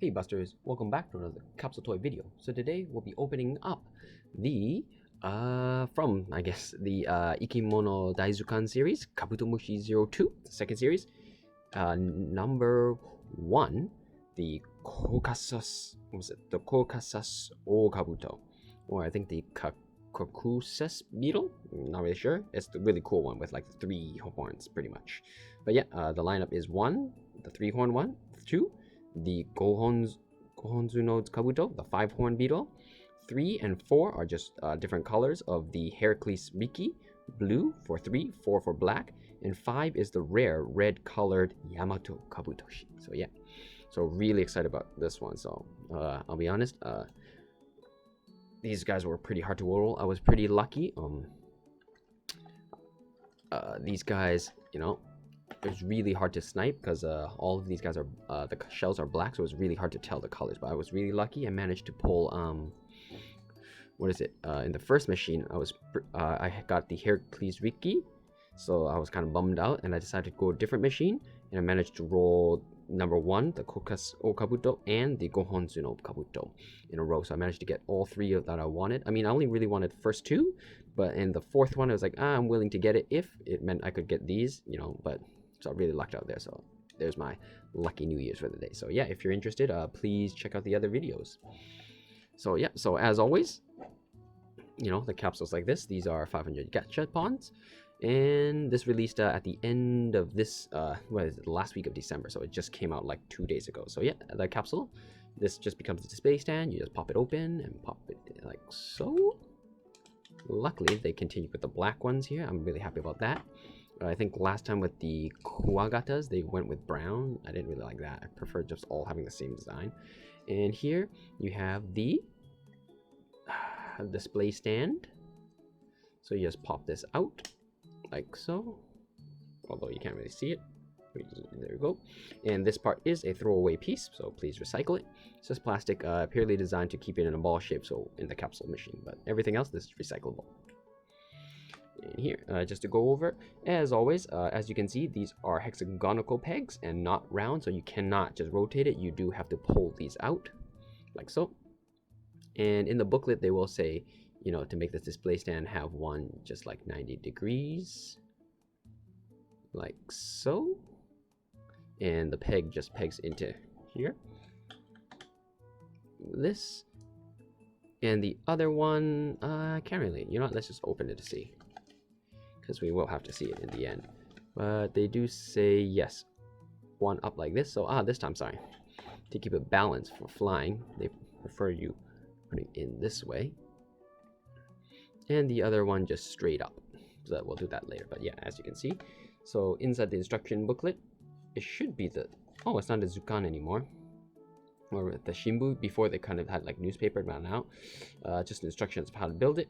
Hey Busters, welcome back to another capsule toy video. So today we'll be opening up the from I guess the IkimonoZukan series, Kabutomushi 02, the second series. Number 1, the Caucasus, what was it? The Caucasus ool Kabuto, or I think the Caucasus Beetle. Not really sure. It's the really cool one with like 3 horns, pretty much. But yeah, the lineup is 1, the 3-horn one, 2. The Gohontsuno Kabuto, the 5-horn beetle. 3 and 4 are just different colors of the Hercules Ricky, blue for 3, 4 for black, and 5 is the rare red colored Yamato Kabutoshi. So yeah, so really excited about this one. So I'll be honest, these guys were pretty hard to roll. I was pretty lucky. These guys, you know, it was really hard to snipe because all of these guys are the shells are black, so it was really hard to tell the colors. But I was really lucky. I managed to pull what is it? In the first machine, I got the Hercules Ricky, so I was kind of bummed out, and I decided to go a different machine, and I managed to roll number 1, the Caucasus ool Kabuto, and the Gohontsuno Kabuto in a row. So I managed to get all 3 that I wanted. I mean, I only really wanted the first 2, but in the 4th one, I was like, I'm willing to get it if it meant I could get these, you know. But so I really lucked out there. So there's my lucky New Year's for the day. So yeah, if you're interested, please check out the other videos. So yeah, so as always, you know, the capsules like this, these are 500 Gashapons, and this released at the end of this what is it, last week of December, so it just came out like 2 days ago. So yeah, the capsule, this just becomes a display stand. You just pop it open and pop it like so. Luckily they continue with the black ones here. I'm really happy about that. I think last time with the Kuwagatas, they went with brown. I didn't really like that. I prefer just all having the same design. And here you have the display stand. So you just pop this out like so. Although you can't really see it. There we go. And this part is a throwaway piece, so please recycle it. It's just plastic, purely designed to keep it in a ball shape, so in the capsule machine. But everything else, this is recyclable. And here, just to go over, as always, as you can see, these are hexagonal pegs and not round, so you cannot just rotate it. You do have to pull these out like so. And in the booklet they will say, you know, to make this display stand have one just like 90 degrees like so, and the peg just pegs into here, this. And the other one, I can't really, you know what, let's just open it to see, because we will have to see it in the end. But they do say, yes, one up like this. So this time, sorry, to keep it balanced for flying, they prefer you putting in this way, and the other one just straight up. So we'll do that later. But yeah, as you can see, so inside the instruction booklet, it should be the, oh, it's not a Zukan anymore, or the Shimbu. Before they kind of had like newspaper, but now just instructions of how to build it,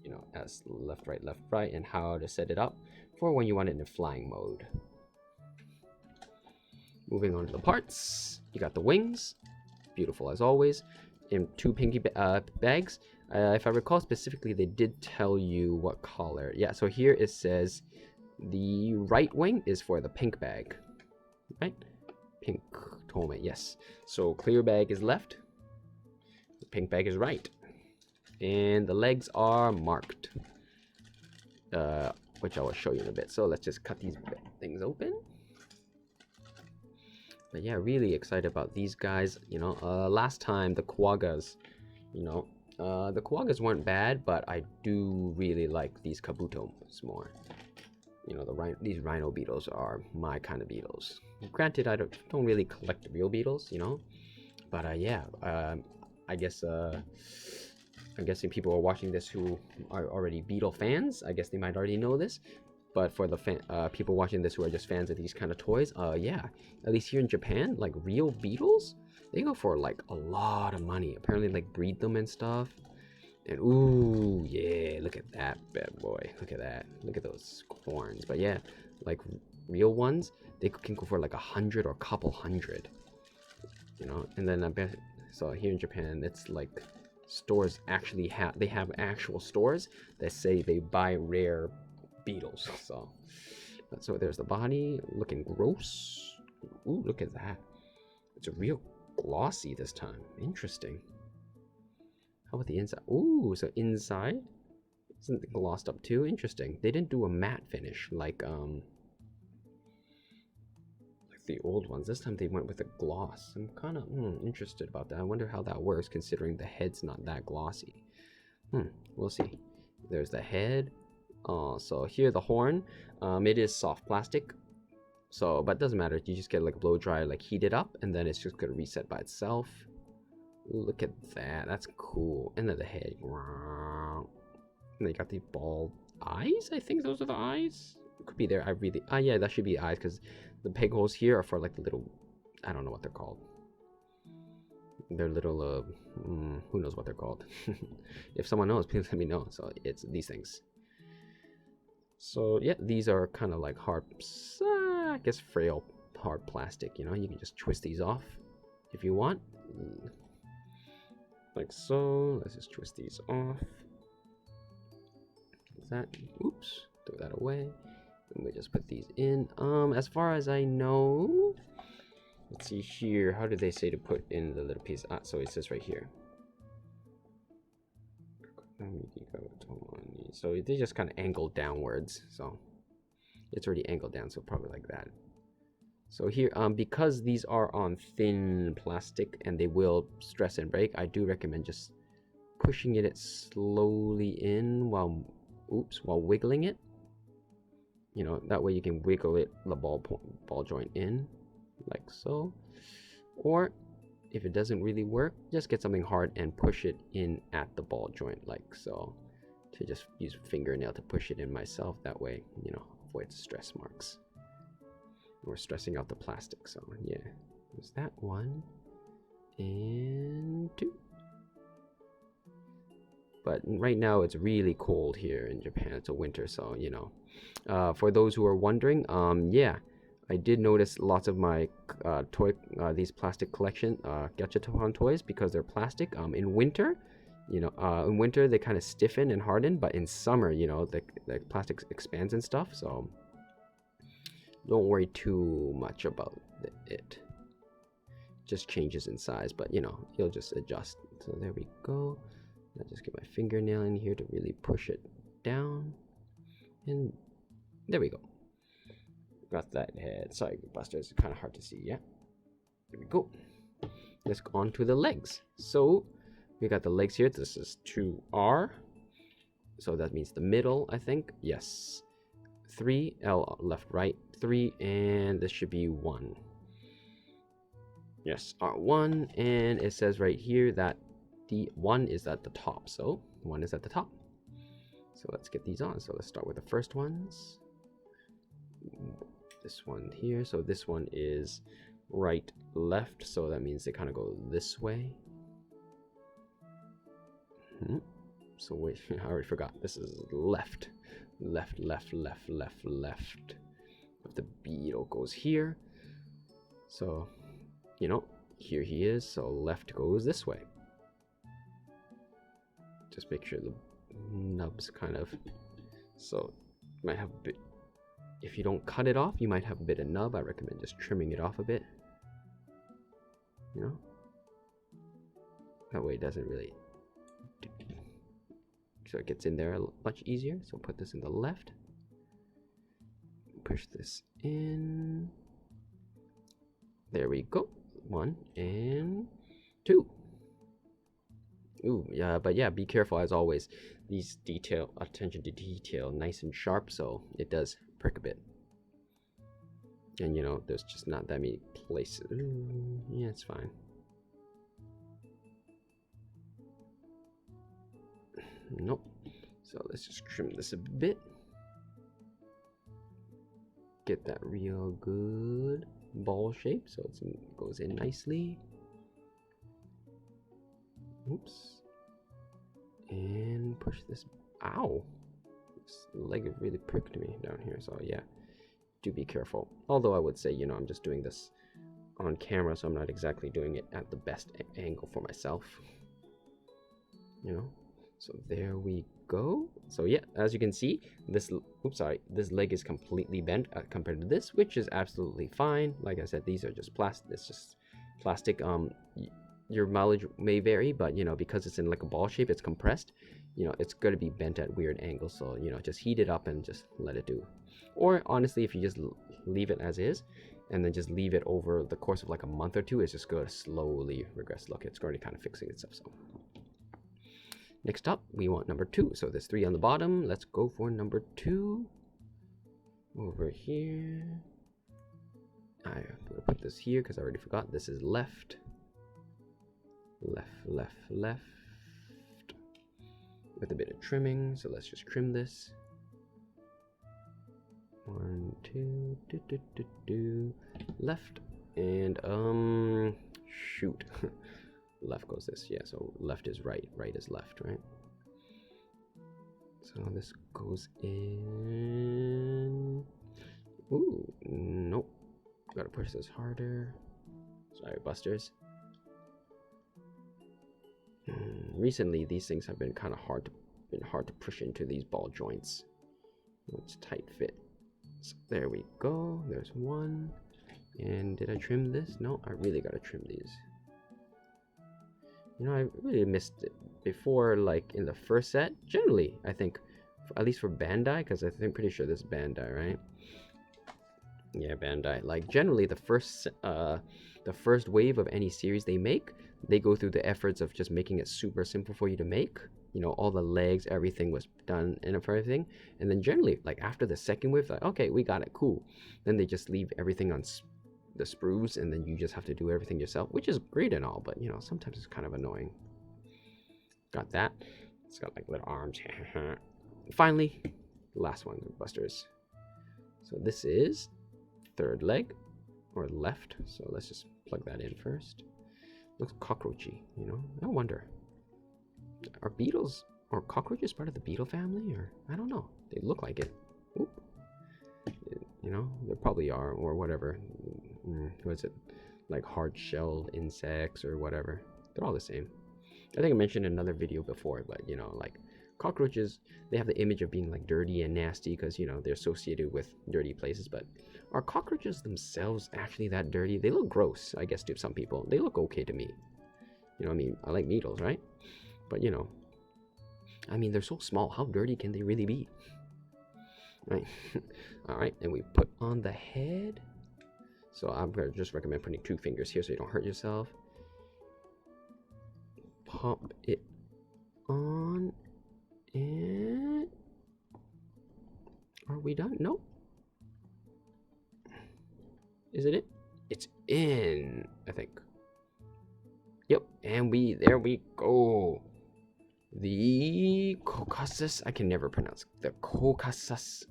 you know, as left, right, and how to set it up for when you want it in flying mode. Moving on to the parts, you got the wings, beautiful as always, in 2 pinky bags. If I recall specifically, they did tell you what color. Yeah, so here it says the right wing is for the pink bag, right? Pink tome, yes. So clear bag is left, the pink bag is right, and the legs are marked, which I will show you in a bit. So let's just cut these things open. But yeah, really excited about these guys. You know, last time the Quaggas, you know, the Quaggas weren't bad, but I do really like these Kabutos more. You know, these Rhino Beetles are my kind of beetles. Granted, I don't really collect the real beetles, you know, but yeah, I guess I'm guessing people are watching this who are already Beetle fans. I guess they might already know this. But for the people watching this who are just fans of these kind of toys, yeah, at least here in Japan, like real beetles, they go for like a lot of money. Apparently, like breed them and stuff. And ooh, yeah, look at that bad boy. Look at that. Look at those horns. But yeah, like real ones, they can go for like 100 or a couple hundred. You know, and then I bet, so here in Japan, it's like stores actually have actual stores that say they buy rare beetles. So there's the body looking gross. Ooh, look at that. It's a real glossy this time. Interesting. How about the inside? Ooh, so inside isn't glossed up too. Interesting. They didn't do a matte finish like the old ones. This time they went with a gloss. I'm kind of interested about that. I wonder how that works considering the head's not that glossy. We'll see. There's the head. So here the horn. It is soft plastic. So, but it doesn't matter. You just get like a blow dryer, like heat it up, and then it's just gonna reset by itself. Ooh, look at that. That's cool. And then the head. And they got the bald eyes. I think those are the eyes. It could be there. Yeah, that should be eyes because the peg holes here are for like the little. I don't know what they're called. They're little. Who knows what they're called? If someone knows, please let me know. So it's these things. So yeah, these are kind of like hard, I guess frail hard plastic, you know. You can just twist these off if you want. Like so. Let's just twist these off. What's that? Oops. Throw that away. And we just put these in. As far as I know, let's see here. How did they say to put in the little piece? So it says right here. So they just kind of angled downwards, so it's already angled down, so probably like that. So here, because these are on thin plastic and they will stress and break, I do recommend just pushing it slowly in while wiggling it. You know, that way you can wiggle it, the ball joint in, like so. Or if it doesn't really work, just get something hard and push it in at the ball joint, like so. To just use a fingernail to push it in myself. That way, you know, avoid stress marks. We're stressing out the plastic, so yeah. There's that one. And two. But right now it's really cold here in Japan. It's a winter, so you know. For those who are wondering, yeah, I did notice lots of my these plastic collection Gashapon toys, because they're plastic. In winter, you know, in winter they kind of stiffen and harden, but in summer, you know, the plastic expands and stuff. So don't worry too much about it. Just changes in size, but you know, you'll just adjust. So there we go. I'll just get my fingernail in here to really push it down, and there we go. Got that head. Sorry, Buster, it's kind of hard to see. Yeah, there we go. Let's go on to the legs. So we got the legs here. This is 2R, so that means the middle, I think. Yes, 3 L left, right, 3, and this should be 1. Yes, R1, and it says right here that the 1 is at the top, so 1 is at the top. So let's get these on. So let's start with the first ones. This one here. So this one is right, left, so that means they kind of go this way. So wait, I already forgot. This is left, left, left, left, left, left. But the beetle goes here. So, you know, here he is. So left goes this way. Just make sure the nubs kind of, so you might have a bit, if you don't cut it off, you might have a bit of nub. I recommend just trimming it off a bit, you know, that way it doesn't really, so it gets in there much easier. So put this in the left, push this in, there we go, 1 and 2. Ooh, yeah, but yeah, be careful as always. These attention to detail, nice and sharp, so it does prick a bit. And you know, there's just not that many places. Ooh, yeah, it's fine. Nope. So let's just trim this a bit. Get that real good ball shape so it goes in nicely. Oops. And push this. Ow! This leg really pricked me down here, so yeah, do be careful. Although I would say, you know, I'm just doing this on camera, so I'm not exactly doing it at the best angle for myself, you know. So there we go. So yeah, as you can see, this leg is completely bent compared to this, which is absolutely fine. Like I said, these are just plastic. It's just plastic, your mileage may vary, but you know, because it's in like a ball shape, it's compressed, you know, it's going to be bent at weird angles. So, you know, just heat it up and just let it do. Or honestly, if you just leave it as is and then just leave it over the course of like a month or two, it's just going to slowly regress. Look, it's already kind of fixing itself. So next up, we want number 2. So there's 3 on the bottom. Let's go for number 2. Over here. I'm going to put this here because I already forgot. This is left. Left. With a bit of trimming. So let's just trim this. 1, 2, left. And, shoot. Left goes this. Yeah, so left is right. Right is left, right? So this goes in. Ooh, nope. Gotta push this harder. Sorry, Busters. Recently, these things have been kind of hard to push into these ball joints. It's tight fit. So there we go. There's one. And did I trim this? No, I really gotta trim these. You know, I really missed it before, like in the first set. Generally, I think, at least for Bandai, because I think pretty sure this is Bandai, right? Yeah, Bandai. Like generally, the first wave of any series they make, they go through the efforts of just making it super simple for you to make. You know, all the legs, everything was done and everything. And then generally, like after the second wave, like okay, we got it, cool. Then they just leave everything on the sprues, and then you just have to do everything yourself, which is great and all, but you know, sometimes it's kind of annoying. Got that. It's got like little arms. Finally, last one, Busters. So this is third leg, or left. So let's just plug that in first. Looks cockroachy, you know. I wonder, are beetles or cockroaches part of the beetle family, or I don't know. They look like it. Oop. You know, they probably are, or whatever. What is it? Like hard-shelled insects or whatever. They're all the same. I think I mentioned in another video before, but you know, like cockroaches, they have the image of being like dirty and nasty because, you know, they're associated with dirty places. But are cockroaches themselves actually that dirty? They look gross, I guess, to some people. They look okay to me. You know, I mean, I like beetles, right? But you know, I mean, they're so small. How dirty can they really be? Right. All right, and we put on the head. So I'm gonna just recommend putting 2 fingers here so you don't hurt yourself. Pop it on, and are we done? Nope. Is it? It's in, I think. Yep, and there we go. The Caucasus, I can never pronounce the Caucasus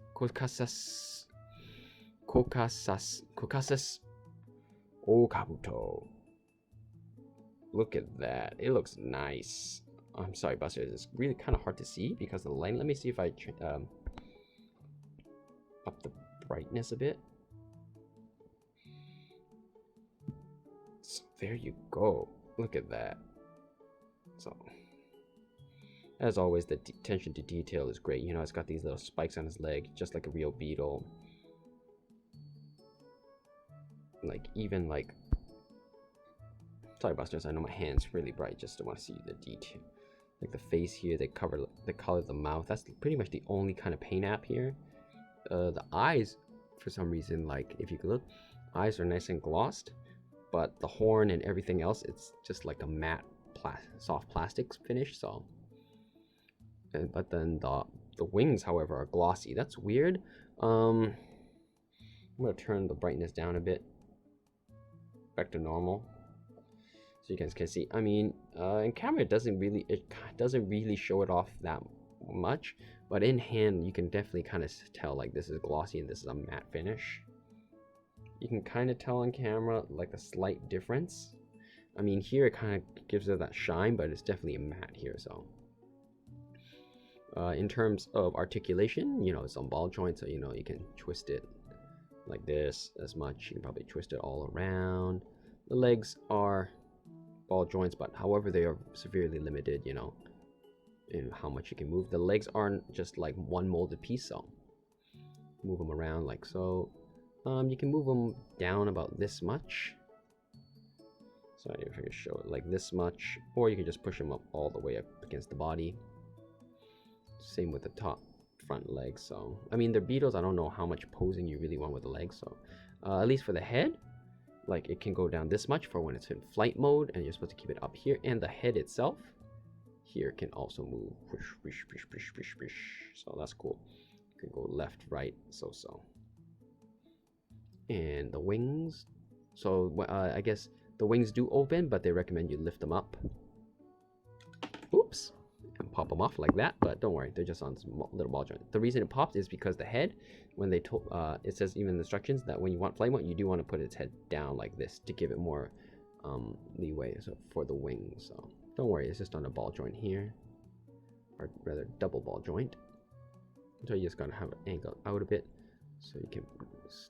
o오 Kabuto. Look at that. It looks nice. I'm sorry, Buster. It's really kind of hard to see because of the light. Let me see if I up the brightness a bit. So there you go. Look at that. So, as always, the attention to detail is great. You know, it's got these little spikes on his leg, just like a real beetle. Like, even like... Sorry, Busters, I know my hand's really bright, just don't want to see the detail. Like the face here, they color the mouth. That's pretty much the only kind of paint app here. The eyes, for some reason, like, if you could look, eyes are nice and glossed. But the horn and everything else, it's just like a matte, soft plastics finish, so... But then the wings, however, are glossy. That's weird. I'm gonna turn the brightness down a bit, back to normal, so you guys can see. I mean, in camera it doesn't really show it off that much, but in hand you can definitely kind of tell like this is glossy and this is a matte finish. You can kind of tell on camera like a slight difference. I mean, here it kind of gives it that shine, but it's definitely a matte here, so. In terms of articulation, you know, it's on ball joint, so you know you can twist it like this as much. You can probably twist it all around. The legs are ball joints, but however they are severely limited, you know, in how much you can move. The legs aren't just like one molded piece, so move them around like so. You can move them down about this much. Sorry if I can show it like this much, or you can just push them up all the way up against the body. Same with the top front legs. So I mean, they're beetles. I don't know how much posing you really want with the legs. So at least for the head, like it can go down this much for when it's in flight mode, and you're supposed to keep it up here. And the head itself here can also move. So that's cool. You can go left, right, so. And the wings. So I guess the wings do open, but they recommend you lift them up. Oops. And pop them off like that, but don't worry, they're just on little ball joint. The reason it pops is because the head, when they it says even in the instructions that when you want flight mode, you do want to put its head down like this to give it more leeway for the wings. So don't worry, it's just on a ball joint here, or rather double ball joint. So you just gotta have it angled out a bit so you can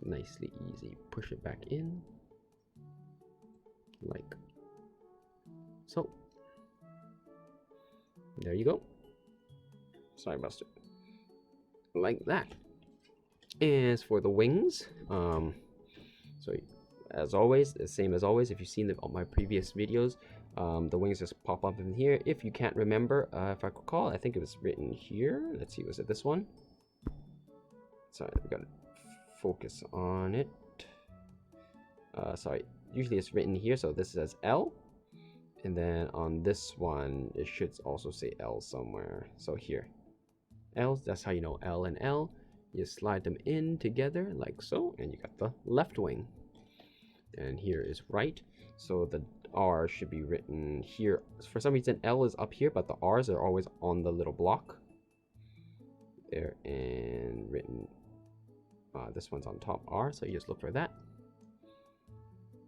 nicely easy push it back in like so. There you go. Sorry, Buster. Like that. As for the wings, so as always, the same as always, if you've seen my previous videos, the wings just pop up in here. If you can't remember, if I recall, I think it was written here. Let's see, was it this one? Sorry, we gotta focus on it. Sorry, usually it's written here, so this says L. And then on this one, it should also say L somewhere. So here, L, that's how you know L and L. You slide them in together like so, and you got the left wing. And here is right. So the R should be written here. For some reason, L is up here, but the R's are always on the little block. There, and written, this one's on top R, so you just look for that.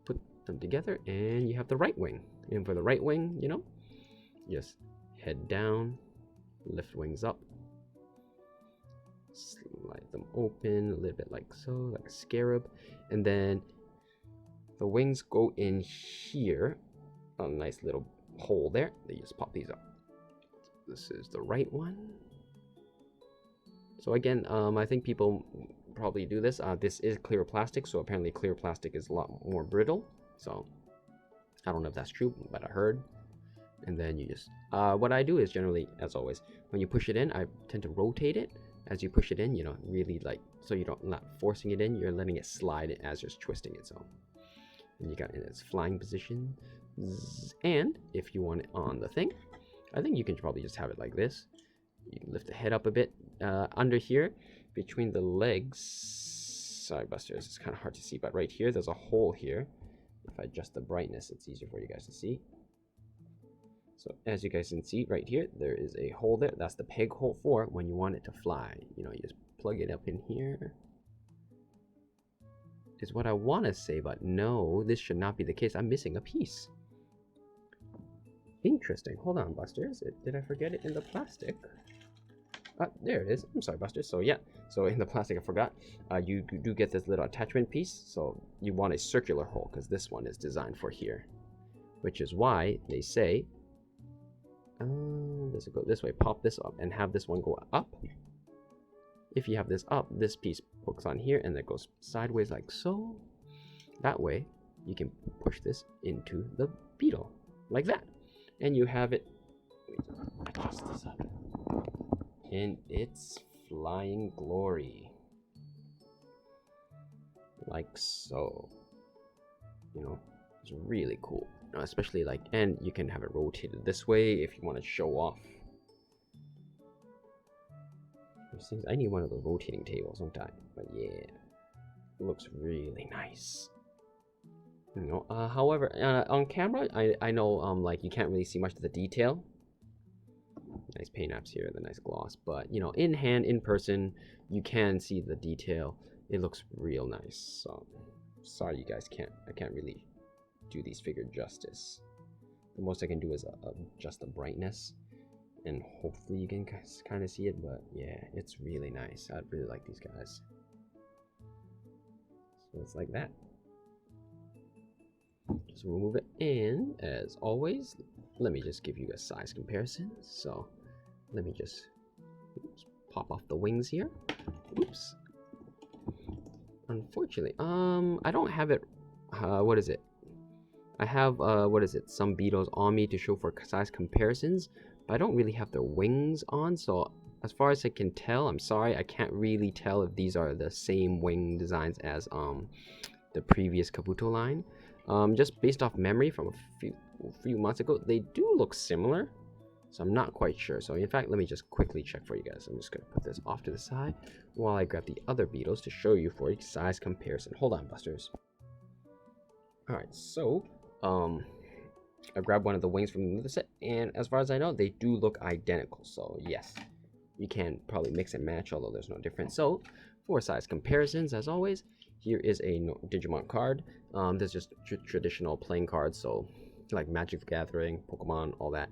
Put them together, and you have the right wing. And for the right wing, you know, just head down, lift wings up, slide them open a little bit like so, like a scarab, and then the wings go in here, a nice little hole there. They just pop these up. This is the right one. So again, I think people probably do this. This is clear plastic, so apparently clear plastic is a lot more brittle. So I don't know if that's true, but I heard. And then you just, what I do is generally, as always, when you push it in, I tend to rotate it as you push it in, you know, really like, so you don't, not forcing it in, you're letting it slide as you're twisting it. So, and you got in its flying position. And if you want it on the thing, I think you can probably just have it like this. You can lift the head up a bit. Under here, between the legs, sorry, Buster, it's kind of hard to see, but right here, there's a hole here. If I adjust the brightness, it's easier for you guys to see. So as you guys can see right here, there is a hole there. That's the peg hole for when you want it to fly. You know, you just plug it up in here. Is what I want to say, but no, this should not be the case. I'm missing a piece. Interesting. Hold on, Buster. Did I forget it in the plastic? There it is. I'm sorry, Buster. So yeah, so in the plastic, I forgot. You do get this little attachment piece. So you want a circular hole because this one is designed for here, which is why they say, does it go this way? Pop this up and have this one go up. If you have this up, this piece hooks on here and it goes sideways like so. That way, you can push this into the beetle like that, and you have it. Adjust this up. In its flying glory, like so. You know, it's really cool. You know, especially like, and you can have it rotated this way if you want to show off. I need one of those rotating tables sometime, but yeah, it looks really nice. You know, however, on camera, I know like you can't really see much of the detail. Nice paint apps here, the nice gloss, but you know, in hand, in person, you can see the detail. It looks real nice. So sorry, you guys I can't really do these figures justice. The most I can do is adjust the brightness, and hopefully you can kind of see it. But yeah, it's really nice. I really like these guys. So it's like that. Just remove it, and as always, let me just give you a size comparison. So let me just pop off the wings here. Oops. Unfortunately, I don't have it. What is it? I have, what is it, some beetles on me to show for size comparisons, but I don't really have their wings on, so as far as I can tell, I'm sorry, I can't really tell if these are the same wing designs as the previous Kabuto line. Just based off memory from a few months ago, they do look similar, so I'm not quite sure. So in fact, let me just quickly check for you guys. I'm just going to put this off to the side while I grab the other beetles to show you for a size comparison. Hold on, Busters. Alright, so I grabbed one of the wings from another set, and as far as I know, they do look identical. So yes, you can probably mix and match, although there's no difference. So for size comparisons, as always, here is a Digimon card. This is just traditional playing cards, so like Magic the Gathering, Pokemon, all that,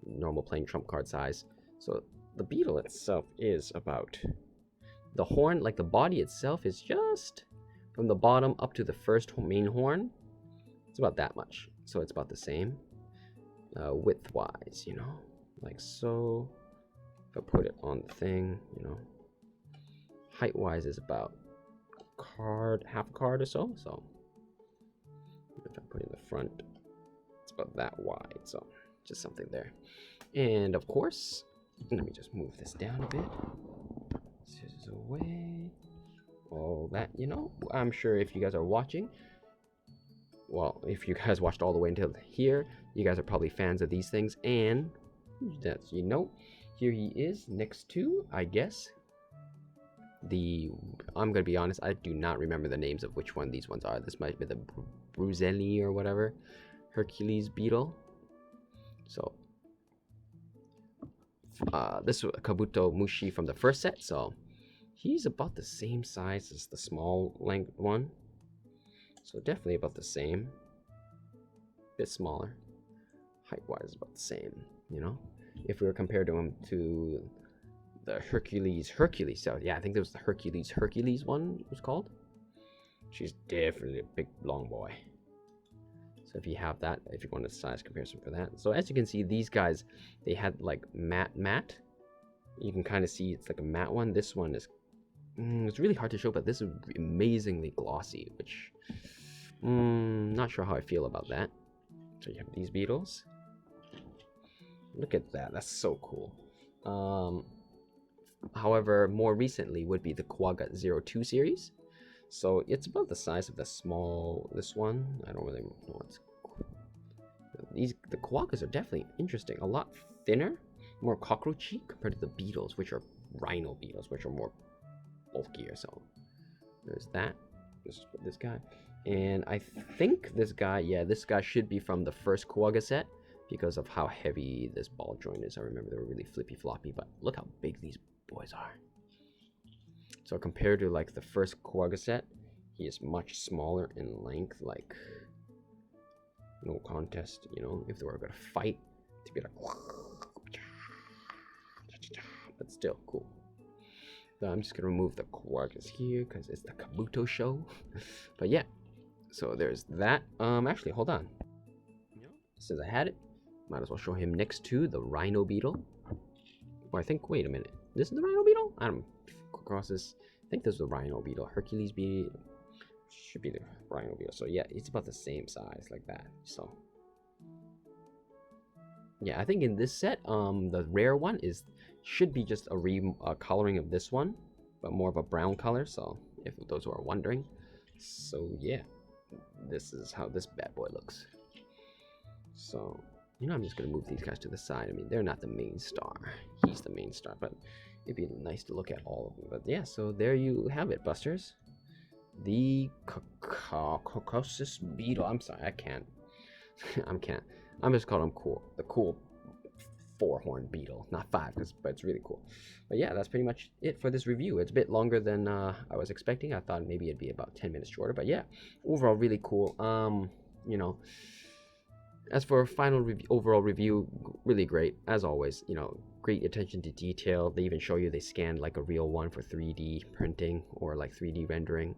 normal playing trump card size. So the beetle itself is about, the horn, like the body itself is just from the bottom up to the first main horn. It's about that much, so it's about the same width-wise, you know, like so. If I put it on the thing, you know, height-wise is about half a card or so. So if I put it in the front, it's about that wide. So just something there. And of course, let me just move this down a bit. Scissors away. All that, you know, I'm sure if you guys are watching, well, if you guys watched all the way until here, you guys are probably fans of these things. And that's, you know, here he is next to, I guess, I'm gonna be honest, I do not remember the names of which one these ones are. This might be the Bruzelli or whatever, Hercules Beetle. So this is Kabutomushi from the first set, so he's about the same size as the small length one, so definitely about the same, bit smaller, height wise about the same, you know, if we were compared to him to the Hercules. So yeah, I think there was the Hercules one it was called. She's definitely a big long boy. So if you have that, if you want a size comparison for that. So as you can see, these guys, they had like matte. You can kind of see it's like a matte one. This one is, it's really hard to show, but this is amazingly glossy, which, not sure how I feel about that. So you have these beetles. Look at that, that's so cool. However, more recently would be the Quagga 02 series. So it's about the size of this one. I don't really know what's. The Quaggas are definitely interesting. A lot thinner, more cockroachy compared to the beetles, which are rhino beetles, which are more bulkier. So there's that. This guy. And I think this guy, yeah, this guy should be from the first Quagga set because of how heavy this ball joint is. I remember they were really flippy floppy, but look how big these boys are. So compared to like the first Quagga set, he is much smaller in length, like no contest, you know, if they were gonna fight, to be like, but still cool. So I'm just gonna remove the Quaggas here because it's the Kabuto show. But yeah, so there's that. Actually, hold on. Since I had it, might as well show him next to the Rhino Beetle. Or I think, wait a minute, this is the Rhino Beetle? I don't cross this. I think this is the Rhino Beetle. Hercules Beetle should be the Rhino Beetle. So yeah, it's about the same size like that. So yeah, I think in this set, the rare one should be just a coloring of this one, but more of a brown color. So if those who are wondering, so yeah, this is how this bad boy looks. So, you know, I'm just gonna move these guys to the side. I mean, they're not the main star. He's the main star, but it'd be nice to look at all of them. But yeah, so there you have it, Busters. The Caucasus Beetle. I'm sorry, I can't. I'm just calling him cool. The cool 4-horned beetle, not 5, but it's really cool. But yeah, that's pretty much it for this review. It's a bit longer than I was expecting. I thought maybe it'd be about 10 minutes shorter, but yeah, overall really cool. You know, as for a final overall review, really great as always. You know, great attention to detail. They even show you they scanned like a real one for 3D printing or like 3D rendering.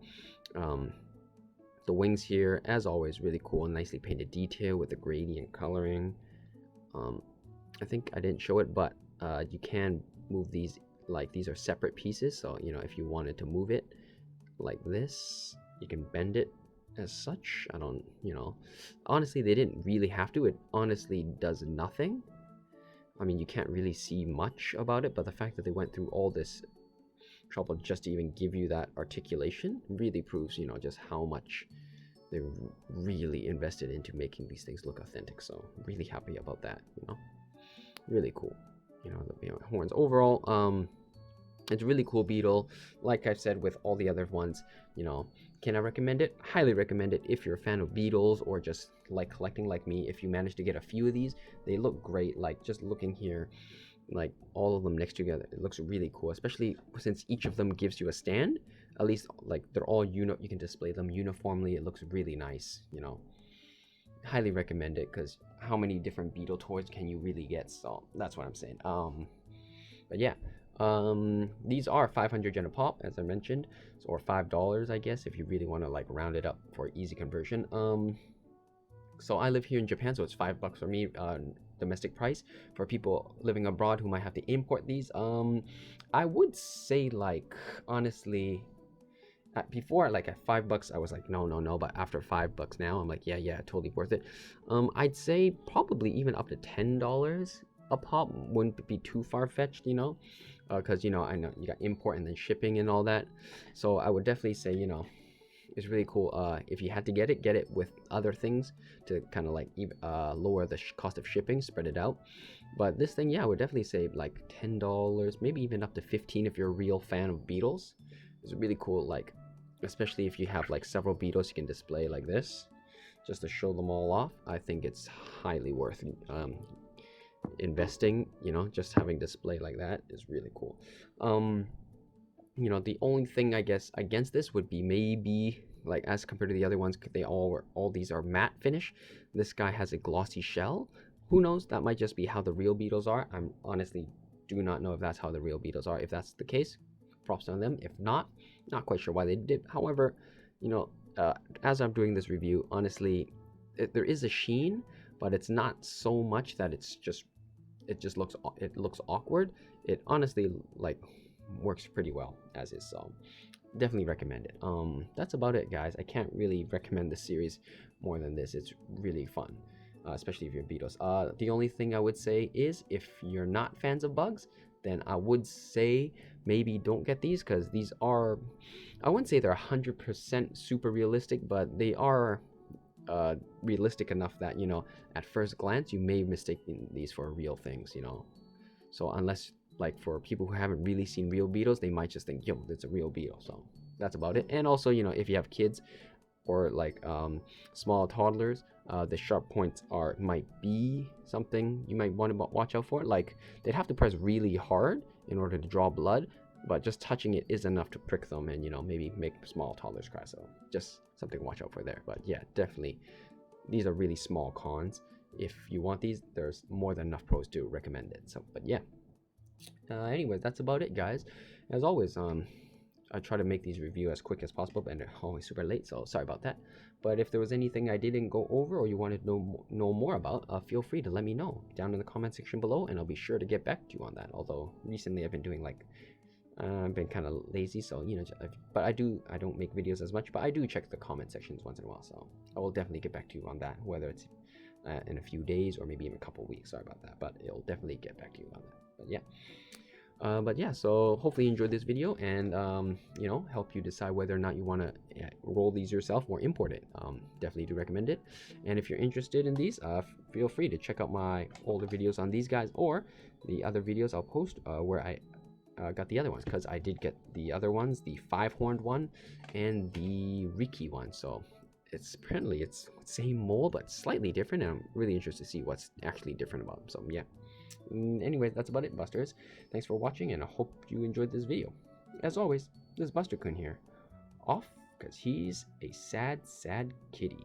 The wings here, as always, really cool and nicely painted detail with the gradient coloring. I think I didn't show it, but you can move these, like these are separate pieces. So, you know, if you wanted to move it like this, you can bend it as such. I don't, you know, honestly, they didn't really have to. It honestly does nothing. I mean, you can't really see much about it, but the fact that they went through all this trouble just to even give you that articulation really proves, you know, just how much they really invested into making these things look authentic. So really happy about that, you know, really cool. You know, the horns overall, it's a really cool beetle. Like I've said with all the other ones, you know, can I recommend it? Highly recommend it if you're a fan of beetles or just like collecting like me. If you manage to get a few of these, they look great. Like just looking here, like all of them next together, it looks really cool, especially since each of them gives you a stand. At least like they're all you can display them uniformly. It looks really nice, you know. Highly recommend it, because how many different beetle toys can you really get? So that's what I'm saying. But yeah, these are 500 yen a pop, as I mentioned, or $5, I guess, if you really want to like round it up for easy conversion. So I live here in Japan, so it's $5 for me, domestic price. For people living abroad who might have to import these, I would say, like, honestly, before, like at $5 I was like no, but after $5 now I'm like yeah, totally worth it. I'd say probably even up to $10 a pop wouldn't be too far-fetched, you know, because you know, I know you got import and then shipping and all that. So I would definitely say, you know, it's really cool. If you had to get it with other things to kind of like lower the cost of shipping, spread it out. But this thing, yeah, I would definitely say like $10, maybe even up to $15 if you're a real fan of beetles. It's really cool, like especially if you have like several beetles you can display like this just to show them all off. I think it's highly worth investing, you know, just having display like that is really cool. You know, the only thing I guess against this would be maybe like as compared to the other ones, they all these are matte finish. This guy has a glossy shell. Who knows, that might just be how the real beetles are. I'm honestly do not know if that's how the real beetles are. If that's the case, props on them. If not quite sure why they did. However, you know, as I'm doing this review, honestly, there is a sheen, but it's not so much that it just looks awkward. It honestly like works pretty well as is, so definitely recommend it. That's about it, guys. I can't really recommend this series more than this. It's really fun, especially if you're beetles. The only thing I would say is if you're not fans of bugs, then I would say maybe don't get these, because these are, I wouldn't say they're 100% super realistic, but they are realistic enough that, you know, at first glance you may mistake these for real things, you know. So unless, like, for people who haven't really seen real beetles, they might just think, yo, it's a real beetle. So that's about it. And also, you know, if you have kids or like small toddlers, the sharp points might be something you might want to watch out for. Like, they'd have to press really hard in order to draw blood, but just touching it is enough to prick them and, you know, maybe make small toddlers cry. So just something to watch out for there. But yeah, definitely these are really small cons. If you want these, there's more than enough pros to recommend it. So, but yeah, anyways, that's about it, guys. As always, I try to make these reviews as quick as possible, and they're always super late, so sorry about that. But if there was anything I didn't go over or you wanted to know more about, feel free to let me know down in the comment section below, and I'll be sure to get back to you on that. Although recently I've been doing like I've been kind of lazy, so you know, but I don't make videos as much, but I do check the comment sections once in a while, so I will definitely get back to you on that, whether it's in a few days or maybe in a couple weeks. Sorry about that, but it'll definitely get back to you on that. But yeah, so hopefully you enjoyed this video, and you know, help you decide whether or not you want to roll these yourself or import it. Definitely do recommend it. And if you're interested in these, feel free to check out my older videos on these guys, or the other videos I'll post where I got the other ones, because I did get the other ones, the 5-horned one and the Ricky one. So it's apparently it's same mold but slightly different, and I'm really interested to see what's actually different about them. So yeah. Anyways, that's about it, Busters. Thanks for watching, and I hope you enjoyed this video. As always, this is Buster-kun here, off because he's a sad, sad kitty.